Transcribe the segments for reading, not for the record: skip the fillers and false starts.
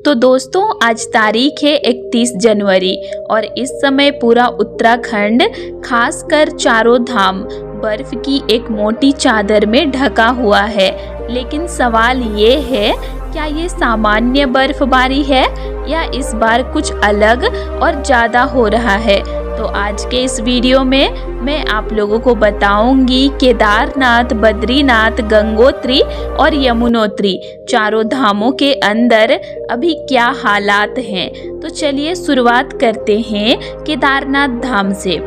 तो दोस्तों आज तारीख है 31 जनवरी और इस समय पूरा उत्तराखंड खासकर चारों धाम बर्फ की एक मोटी चादर में ढका हुआ है। लेकिन सवाल ये है, क्या ये सामान्य बर्फबारी है या इस बार कुछ अलग और ज़्यादा हो रहा है? तो आज के इस वीडियो में मैं आप लोगों को बताऊंगी केदारनाथ, बद्रीनाथ, गंगोत्री और यमुनोत्री चारों धामों के अंदर अभी क्या हालात हैं। तो चलिए शुरुआत करते हैं केदारनाथ धाम से।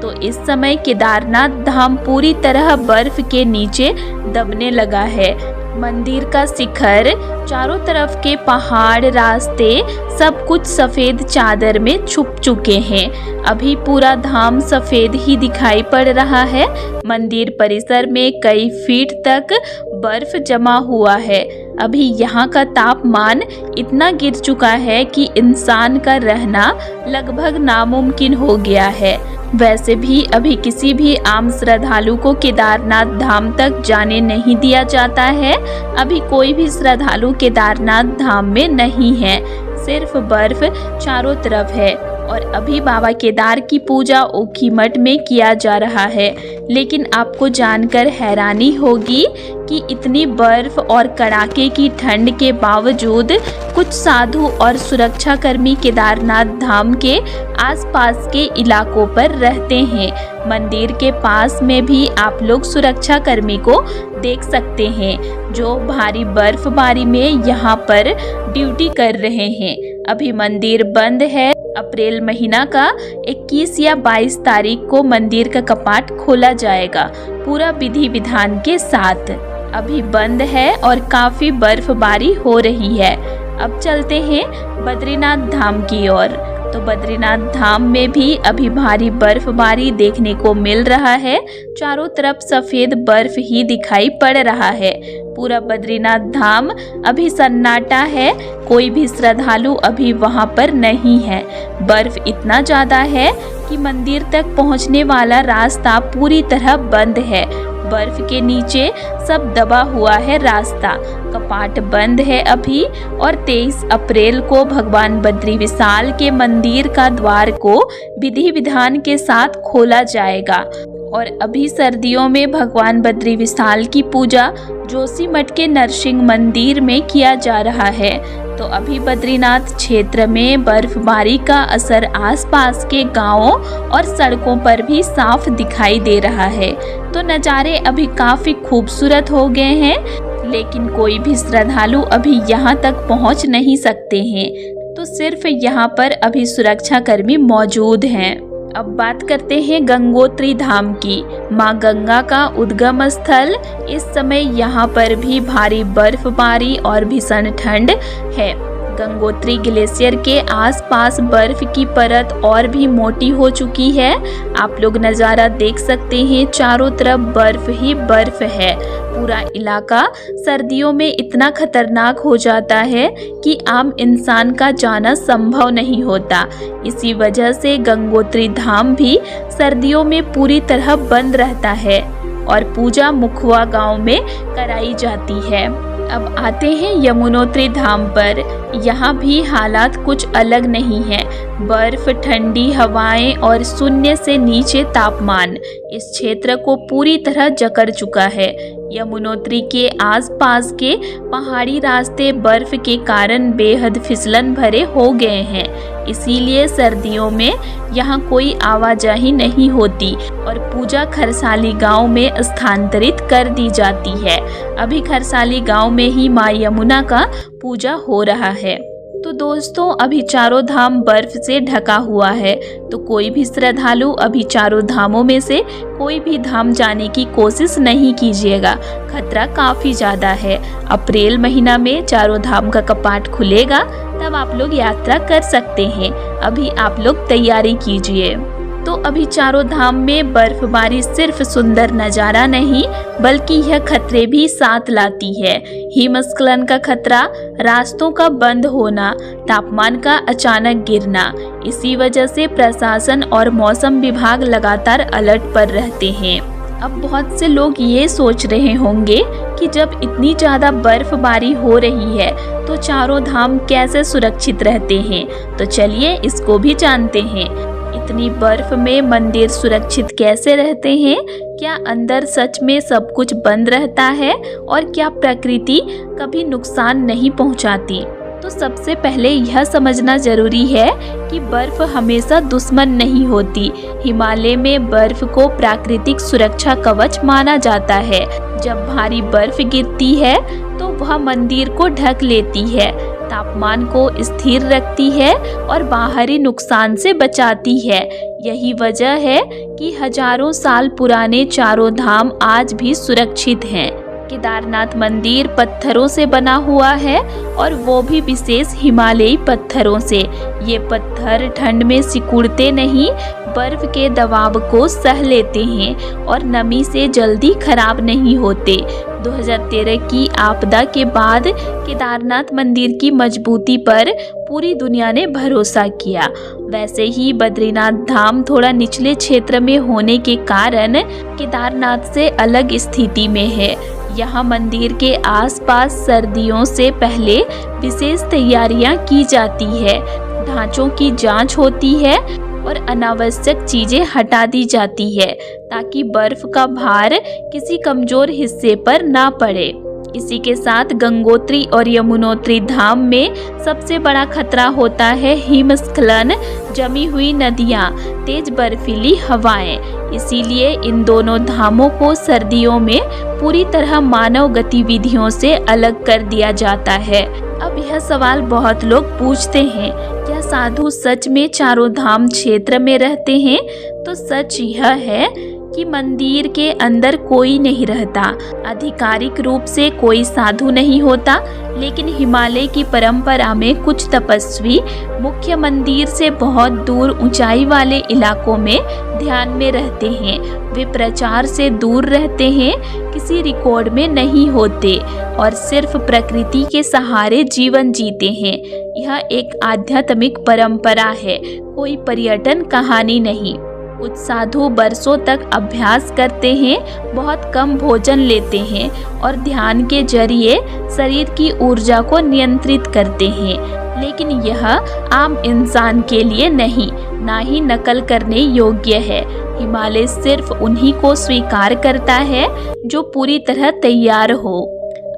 तो इस समय केदारनाथ धाम पूरी तरह बर्फ के नीचे दबने लगा है। मंदिर का शिखर, चारों तरफ के पहाड़, रास्ते सब कुछ सफेद चादर में छुप चुके हैं। अभी पूरा धाम सफेद ही दिखाई पड़ रहा है। मंदिर परिसर में कई फीट तक बर्फ जमा हुआ है। अभी यहाँ का तापमान इतना गिर चुका है कि इंसान का रहना लगभग नामुमकिन हो गया है। वैसे भी अभी किसी भी आम श्रद्धालु को केदारनाथ धाम तक जाने नहीं दिया जाता है। अभी कोई भी श्रद्धालु केदारनाथ धाम में नहीं है, सिर्फ बर्फ चारों तरफ है। और अभी बाबा केदार की पूजा ओखीमठ में किया जा रहा है। लेकिन आपको जानकर हैरानी होगी कि इतनी बर्फ और कड़ाके की ठंड के बावजूद कुछ साधु और सुरक्षाकर्मी केदारनाथ धाम के आसपास के इलाकों पर रहते हैं। मंदिर के पास में भी आप लोग सुरक्षाकर्मी को देख सकते हैं जो भारी बर्फबारी में यहाँ पर ड्यूटी कर रहे हैं। अभी मंदिर बंद है। अप्रैल महीना का 21 या 22 तारीख को मंदिर का कपाट खोला जाएगा पूरा विधि विधान के साथ। अभी बंद है और काफी बर्फबारी हो रही है। अब चलते हैं बद्रीनाथ धाम की ओर। तो बद्रीनाथ धाम में भी अभी भारी बर्फबारी देखने को मिल रहा है। चारों तरफ सफेद बर्फ ही दिखाई पड़ रहा है। पूरा बद्रीनाथ धाम अभी सन्नाटा है। कोई भी श्रद्धालु अभी वहां पर नहीं है। बर्फ इतना ज्यादा है कि मंदिर तक पहुंचने वाला रास्ता पूरी तरह बंद है। बर्फ के नीचे सब दबा हुआ है रास्ता। कपाट बंद है अभी। और 23 अप्रैल को भगवान बद्री विशाल के मंदिर का द्वार को विधि विधान के साथ खोला जाएगा। और अभी सर्दियों में भगवान बद्री विशाल की पूजा जोशीमठ के नरसिंह मंदिर में किया जा रहा है। तो अभी बद्रीनाथ क्षेत्र में बर्फबारी का असर आसपास के गांवों और सड़कों पर भी साफ दिखाई दे रहा है। तो नज़ारे अभी काफी खूबसूरत हो गए हैं। लेकिन कोई भी श्रद्धालु अभी यहाँ तक पहुँच नहीं सकते हैं। तो सिर्फ यहाँ पर अभी सुरक्षाकर्मी मौजूद हैं। अब बात करते हैं गंगोत्री धाम की। माँ गंगा का उद्गम स्थल। इस समय यहाँ पर भी भारी बर्फबारी और भीषण ठंड है। गंगोत्री ग्लेशियर के आसपास बर्फ की परत और भी मोटी हो चुकी है। आप लोग नज़ारा देख सकते हैं, चारों तरफ बर्फ ही बर्फ है। पूरा इलाका सर्दियों में इतना खतरनाक हो जाता है कि आम इंसान का जाना संभव नहीं होता। इसी वजह से गंगोत्री धाम भी सर्दियों में पूरी तरह बंद रहता है और पूजा मुखवा गांव में कराई जाती है। अब आते हैं यमुनोत्री धाम पर। यहाँ भी हालात कुछ अलग नहीं है। बर्फ, ठंडी हवाएं और शून्य से नीचे तापमान इस क्षेत्र को पूरी तरह जकड़ चुका है। यमुनोत्री के आसपास के पहाड़ी रास्ते बर्फ के कारण बेहद फिसलन भरे हो गए हैं। इसीलिए सर्दियों में यहाँ कोई आवाजाही नहीं होती और पूजा खरसाली गांव में स्थानांतरित कर दी जाती है। अभी खरसाली गांव में ही माँ यमुना का पूजा हो रहा है। तो दोस्तों अभी चारों धाम बर्फ से ढका हुआ है। तो कोई भी श्रद्धालु अभी चारों धामों में से कोई भी धाम जाने की कोशिश नहीं कीजिएगा। खतरा काफ़ी ज़्यादा है। अप्रैल महीना में चारों धाम का कपाट खुलेगा, तब आप लोग यात्रा कर सकते हैं। अभी आप लोग तैयारी कीजिए। तो अभी चारों धाम में बर्फबारी सिर्फ सुंदर नज़ारा नहीं बल्कि यह खतरे भी साथ लाती है। हिमस्खलन का खतरा, रास्तों का बंद होना, तापमान का अचानक गिरना। इसी वजह से प्रशासन और मौसम विभाग लगातार अलर्ट पर रहते हैं। अब बहुत से लोग ये सोच रहे होंगे कि जब इतनी ज़्यादा बर्फबारी हो रही है तो चारों धाम कैसे सुरक्षित रहते हैं। तो चलिए इसको भी जानते हैं। इतनी बर्फ में मंदिर सुरक्षित कैसे रहते हैं? क्या अंदर सच में सब कुछ बंद रहता है और क्या प्रकृति कभी नुकसान नहीं पहुंचाती? तो सबसे पहले यह समझना जरूरी है कि बर्फ हमेशा दुश्मन नहीं होती। हिमालय में बर्फ को प्राकृतिक सुरक्षा कवच माना जाता है। जब भारी बर्फ गिरती है तो वह मंदिर को ढक लेती है, तापमान को स्थिर रखती है और बाहरी नुकसान से बचाती है। यही वजह है कि हजारों साल पुराने चारों धाम आज भी सुरक्षित हैं। केदारनाथ मंदिर पत्थरों से बना हुआ है और वो भी विशेष हिमालयी पत्थरों से। ये पत्थर ठंड में सिकुड़ते नहीं, बर्फ के दबाव को सह लेते हैं और नमी से जल्दी खराब नहीं होते। 2013 की आपदा के बाद केदारनाथ मंदिर की मजबूती पर पूरी दुनिया ने भरोसा किया। वैसे ही बद्रीनाथ धाम थोड़ा निचले क्षेत्र में होने के कारण केदारनाथ से अलग स्थिति में है। यहाँ मंदिर के आसपास सर्दियों से पहले विशेष तैयारियां की जाती है, ढांचों की जांच होती है और अनावश्यक चीजें हटा दी जाती है ताकि बर्फ का भार किसी कमजोर हिस्से पर ना पड़े। इसी के साथ गंगोत्री और यमुनोत्री धाम में सबसे बड़ा खतरा होता है हिमस्खलन, जमी हुई नदियाँ, तेज बर्फीली हवाएं। इसीलिए इन दोनों धामों को सर्दियों में पूरी तरह मानव गतिविधियों से अलग कर दिया जाता है। अब यह सवाल बहुत लोग पूछते हैं, क्या साधु सच में चारों धाम क्षेत्र में रहते हैं? तो सच यह है कि मंदिर के अंदर कोई नहीं रहता। आधिकारिक रूप से कोई साधु नहीं होता, लेकिन हिमालय की परंपरा में कुछ तपस्वी मुख्य मंदिर से बहुत दूर ऊंचाई वाले इलाकों में ध्यान में रहते हैं। वे प्रचार से दूर रहते हैं, किसी रिकॉर्ड में नहीं होते और सिर्फ प्रकृति के सहारे जीवन जीते हैं। यह एक आध्यात्मिक परंपरा है, कोई पर्यटन कहानी नहीं। कुछ साधु बरसों तक अभ्यास करते हैं, बहुत कम भोजन लेते हैं और ध्यान के जरिए शरीर की ऊर्जा को नियंत्रित करते हैं। लेकिन यह आम इंसान के लिए नहीं, ना ही नकल करने योग्य है। हिमालय सिर्फ उन्हीं को स्वीकार करता है जो पूरी तरह तैयार हो।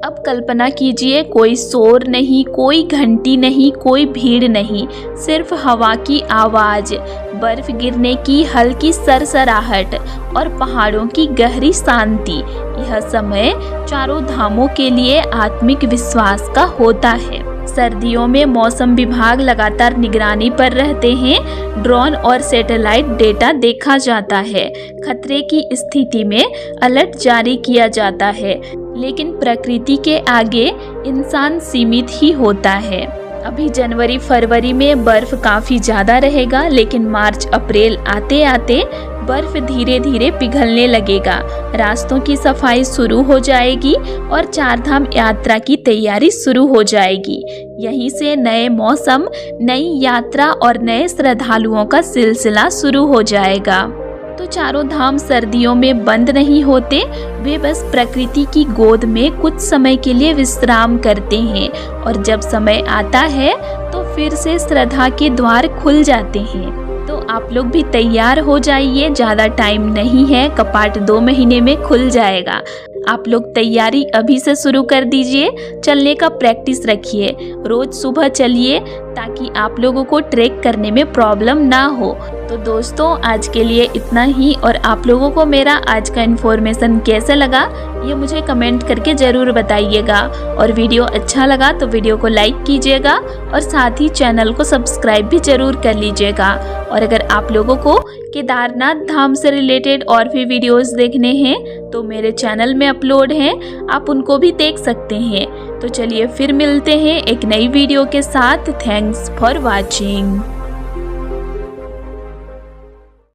अब कल्पना कीजिए, कोई शोर नहीं, कोई घंटी नहीं, कोई भीड़ नहीं, सिर्फ हवा की आवाज़, बर्फ गिरने की हल्की सरसराहट और पहाड़ों की गहरी शांति। यह समय चारों धामों के लिए आत्मिक विश्वास का होता है। सर्दियों में मौसम विभाग लगातार निगरानी पर रहते हैं। ड्रोन और सैटेलाइट डेटा देखा जाता है। खतरे की स्थिति में अलर्ट जारी किया जाता है, लेकिन प्रकृति के आगे इंसान सीमित ही होता है। अभी जनवरी फरवरी में बर्फ काफ़ी ज़्यादा रहेगा, लेकिन मार्च अप्रैल आते आते बर्फ धीरे धीरे पिघलने लगेगा। रास्तों की सफाई शुरू हो जाएगी और चारधाम यात्रा की तैयारी शुरू हो जाएगी। यहीं से नए मौसम, नई यात्रा और नए श्रद्धालुओं का सिलसिला शुरू हो जाएगा। तो चारों धाम सर्दियों में बंद नहीं होते, वे बस प्रकृति की गोद में कुछ समय के लिए विश्राम करते हैं और जब समय आता है तो फिर से श्रद्धा के द्वार खुल जाते हैं। तो आप लोग भी तैयार हो जाइए, ज़्यादा टाइम नहीं है, कपाट 2 महीने में खुल जाएगा। आप लोग तैयारी अभी से शुरू कर दीजिए, चलने का प्रैक्टिस रखिए, रोज सुबह चलिए ताकि आप लोगों को ट्रैक करने में प्रॉब्लम ना हो। तो दोस्तों आज के लिए इतना ही, और आप लोगों को मेरा आज का इन्फॉर्मेशन कैसा लगा ये मुझे कमेंट करके ज़रूर बताइएगा। और वीडियो अच्छा लगा तो वीडियो को लाइक कीजिएगा और साथ ही चैनल को सब्सक्राइब भी ज़रूर कर लीजिएगा। और अगर आप लोगों को केदारनाथ धाम से रिलेटेड और भी वीडियोस देखने हैं तो मेरे चैनल में अपलोड हैं, आप उनको भी देख सकते हैं। तो चलिए फिर मिलते हैं एक नई वीडियो के साथ। Thanks for watching.